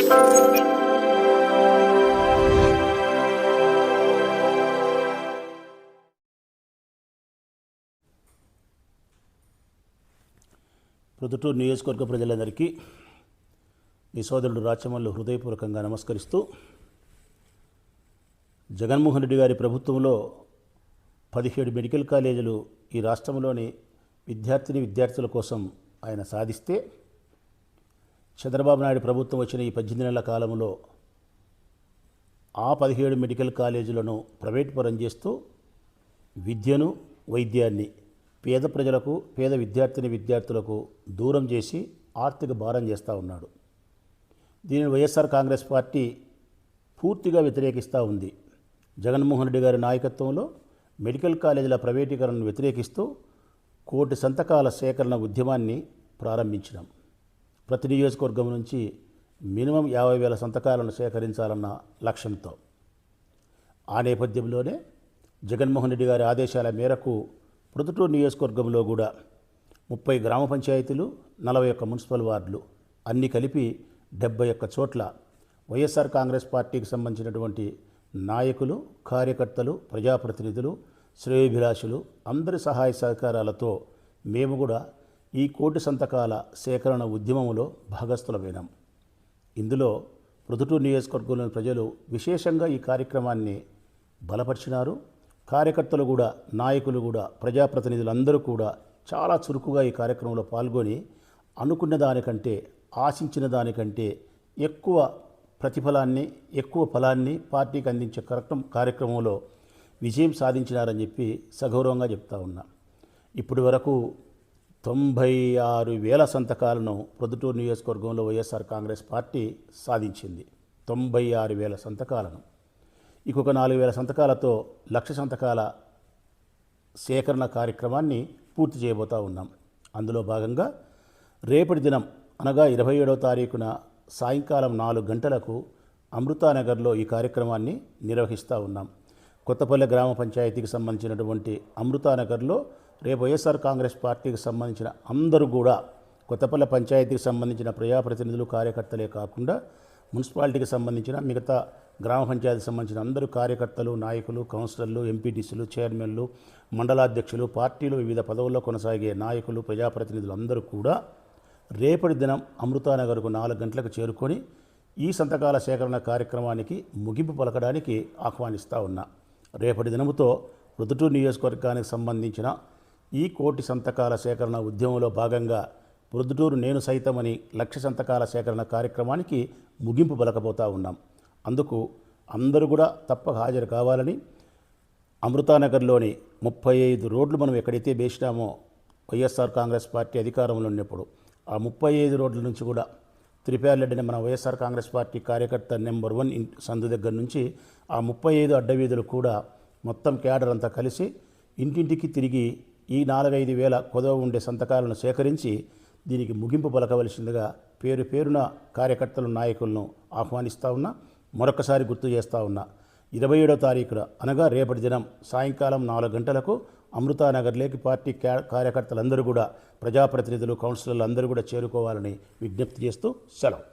ప్రొద్దుటూరు నియోజకవర్గ ప్రజలందరికీ మీ సోదరుడు రాచమల్లు హృదయపూర్వకంగా నమస్కరిస్తూ, జగన్మోహన్ రెడ్డి గారి ప్రభుత్వంలో 17 మెడికల్ కాలేజీలు ఈ రాష్ట్రంలోని విద్యార్థుల కోసం ఆయన సాధిస్తే, చంద్రబాబు నాయుడు ప్రభుత్వం వచ్చిన ఈ 18 నెలల కాలంలో ఆ 17 మెడికల్ కాలేజీలను ప్రైవేట్ పరం చేస్తూ విద్యను, వైద్యాన్ని పేద ప్రజలకు, పేద విద్యార్థులకు దూరం చేసి ఆర్థిక భారం చేస్తూ ఉన్నాడు. దీనిని వైఎస్ఆర్ కాంగ్రెస్ పార్టీ పూర్తిగా వ్యతిరేకిస్తూ ఉంది. జగన్మోహన్ రెడ్డి గారి నాయకత్వంలో మెడికల్ కాలేజీల ప్రైవేటీకరణను వ్యతిరేకిస్తూ 1 కోటి సంతకాల సేకరణ ఉద్యమాన్ని ప్రారంభించినాం. ప్రతి నియోజకవర్గం నుంచి మినిమం 50,000 సంతకాలను సేకరించాలన్న లక్ష్యంతో. ఆ నేపథ్యంలోనే జగన్మోహన్ రెడ్డి గారి ఆదేశాల మేరకు ప్రొద్దుటూరు నియోజకవర్గంలో కూడా 30 గ్రామ పంచాయతీలు, 41 మున్సిపల్ వార్డులు అన్నీ కలిపి 71 చోట్ల వైఎస్ఆర్ కాంగ్రెస్ పార్టీకి సంబంధించినటువంటి నాయకులు, కార్యకర్తలు, ప్రజాప్రతినిధులు, శ్రేయోభిలాషులు అందరి సహాయ సహకారాలతో మేము కూడా ఈ 1 కోటి సంతకాల సేకరణ ఉద్యమంలో భాగస్థులమైనాం. ఇందులో ప్రొద్దుటూరు నియోజకవర్గంలోని ప్రజలు విశేషంగా ఈ కార్యక్రమాన్ని బలపరిచినారు. కార్యకర్తలు కూడా, నాయకులు కూడా, ప్రజాప్రతినిధులు అందరూ కూడా చాలా చురుకుగా ఈ కార్యక్రమంలో పాల్గొని అనుకున్న దానికంటే, ఆశించిన దానికంటే ఎక్కువ ప్రతిఫలాన్ని, ఎక్కువ ఫలాన్ని పార్టీకి అందించే కార్యక్రమంలో విజయం సాధించినారని చెప్పి సగౌరవంగా చెప్తా ఉన్నా. ఇప్పటి వరకు 96,000 సంతకాలను ప్రొద్దుటూరు నియోజకవర్గంలో వైఎస్ఆర్ కాంగ్రెస్ పార్టీ సాధించింది. 96,000 సంతకాలను. ఇంకొక 4,000 సంతకాలతో 1,00,000 సంతకాల సేకరణ కార్యక్రమాన్ని పూర్తి చేయబోతూ ఉన్నాం. అందులో భాగంగా రేపటి దినం అనగా 27వ తారీఖున సాయంకాలం 4 గంటలకు అమృతానగర్లో ఈ కార్యక్రమాన్ని నిర్వహిస్తూ ఉన్నాం. కొత్తపల్లె గ్రామ పంచాయతీకి సంబంధించినటువంటి అమృతానగర్లో రేపు వైఎస్ఆర్ కాంగ్రెస్ పార్టీకి సంబంధించిన అందరూ కూడా, కొత్తపల్లె పంచాయతీకి సంబంధించిన ప్రజాప్రతినిధులు, కార్యకర్తలే కాకుండా మున్సిపాలిటీకి సంబంధించిన మిగతా గ్రామ పంచాయతీకి సంబంధించిన అందరూ కార్యకర్తలు, నాయకులు, కౌన్సిలర్లు, ఎంపీటీసీలు, చైర్మన్లు, మండలాధ్యక్షులు, పార్టీలో వివిధ పదవుల్లో కొనసాగే నాయకులు, ప్రజాప్రతినిధులు అందరూ కూడా రేపటి దినం అమృతానగర్కు 4 గంటలకు చేరుకొని ఈ సంతకాల సేకరణ కార్యక్రమానికి ముగింపు పలకడానికి ఆహ్వానిస్తూ ఉన్నా. రేపటి దినముతో ప్రొద్దుటూరు నియోజకవర్గానికి సంబంధించిన ఈ 1 కోటి సంతకాల సేకరణ ఉద్యమంలో భాగంగా ప్రొద్దుటూరు నేను సైతమని 1,00,000 సంతకాల సేకరణ కార్యక్రమానికి ముగింపు పలకబోతూ ఉన్నాం. అందుకు అందరూ కూడా తప్పక హాజరు కావాలని, అమృతానగర్లోని 35 రోడ్లు మనం ఎక్కడైతే వేసినామో వైఎస్ఆర్ కాంగ్రెస్ పార్టీ అధికారంలో ఉన్నప్పుడు, ఆ 35 రోడ్ల నుంచి కూడా త్రిపాలరెడ్డిని మన వైఎస్ఆర్ కాంగ్రెస్ పార్టీ కార్యకర్త నెంబర్ 1 సందు దగ్గర నుంచి ఆ 35 అడ్డవీధులు కూడా మొత్తం క్యాడర్ అంతా కలిసి ఇంటింటికి తిరిగి ఈ 4-5 వేల కొదవ ఉండే సంతకాలను సేకరించి దీనికి ముగింపు పలకవలసిందిగా పేరు పేరున కార్యకర్తలు, నాయకులను ఆహ్వానిస్తూ ఉన్నా. మరొకసారి గుర్తు చేస్తూ ఉన్నా, 27వ తారీఖున అనగా రేపటి దినం సాయంకాలం 4 గంటలకు అమృతానగర్లోకి పార్టీ కార్యకర్తలందరూ కూడా, ప్రజాప్రతినిధులు, కౌన్సిలర్లు అందరూ కూడా చేరుకోవాలని విజ్ఞప్తి చేస్తూ సెలవు.